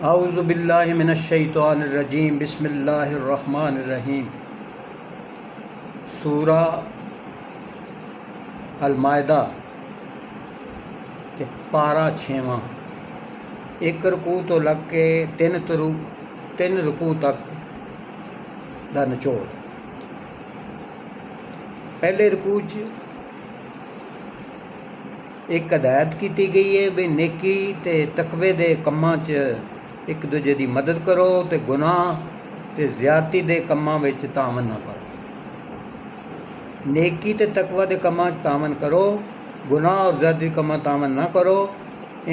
आऊज़ु बिल्लाहि मिनश्शैतानिर्रजीम बिस्मिल्लाहिर्रहमानिर्रहीम। सूरा अल मायदा ते पारा 6वां। एक रकू तो लग के तीन रकू तक दा निचोड़। पहले रकू च एक हदायत की गई है भी नेकी ते तकवे दे कम्मां च एक दूजे की मदद करो तो गुनाह ते ज़्यादती दे कम्मां विच तामन ना करो। नेकी ते तकवा दे कम्मां च तामन करो, गुनाह और ज़्यादती कम्मां तामन ना करो।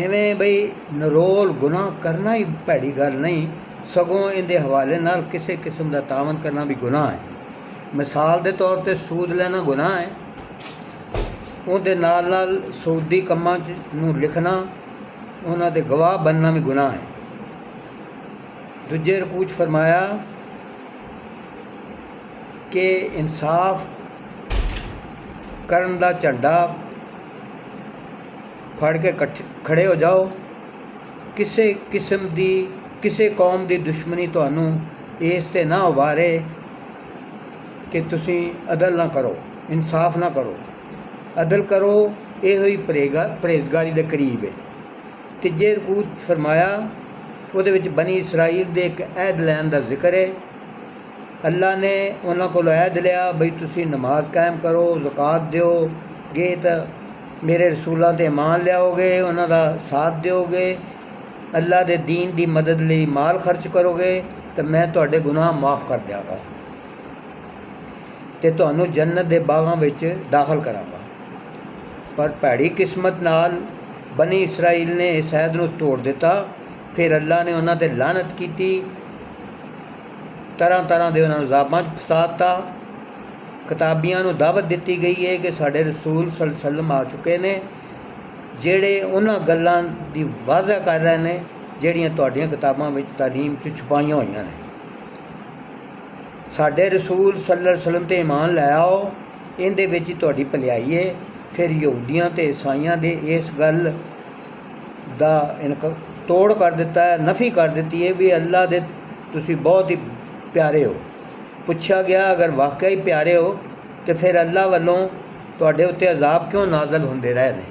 इवें बई नरोल गुनाह करना ही भैड़ी गल नहीं, सगों इहदे हवाले नाल किसी किस्म का तामन करना भी गुनाह है। मिसाल के तौर पर सूद लेना गुनाह है, उहदे नाल सूदी कम्मां नूं लिखना, उन्हां दे गवाह बनना भी गुनाह है। दूजे रकू च फरमाया कि इंसाफ करन दा झंडा फड़ के खड़े हो जाओ। किसी किस्म की किसी कौम की दुश्मनी तुहानू इस ते ना उभारे कि तुसी अदल ना करो, इंसाफ ना करो। अदल करो, यह ही परहेजगारी के करीब है। तीजे रकू फरमाया उहदे विच बनी इसराइल दे एक अहद लैन का जिक्र है। अल्लाह ने उन्हां कोलों अहद लिया बई तुसी नमाज कायम करो, ज़कात दोगे तो मेरे रसूलों ते ईमान लियाओगे, उन्हां दा साथ दोगे, अल्लाह दे दीन की मदद लई माल खर्च करोगे तो मैं तुहाडे गुनाह माफ़ कर दियागा ते तुहानू जन्नत दे बागां विच दाखल करांगा। पर भैड़ी किस्मत नाल बनी इसराइल ने इस अहद नूं तोड़ दिता। फिर अल्लाह ने उन्हां ते लानत की, तरह तरह के उन्होंने ज़ाबां फसाता। किताबियां नूं दावत दी गई है कि साडे रसूल सल्लल्लाहु अलैहि वसल्लम आ चुके ने जेड़े उन्हां गल्लां दी वाज़ह कर रहे हैं जिहड़ियां तुहाडीआं किताबां विच तालीम च छुपाईआं होईआं ने। साडे रसूल सल्लल्लाहु अलैहि वसल्लम ते ईमान लै आओ, इहदे विच तुहाडी भलाई है। फिर यहूदियां ते ईसाइयां दे इस गल दा तोड़ कर दिता है, नफ़ी कर दी है भी अल्लाह दे तुसी बहुत ही प्यारे हो। पूछा गया अगर वाकई प्यारे हो तो फिर अल्लाह वालों तुहाडे उत्ते अजाब क्यों नाज़ल होंदे रहे ने।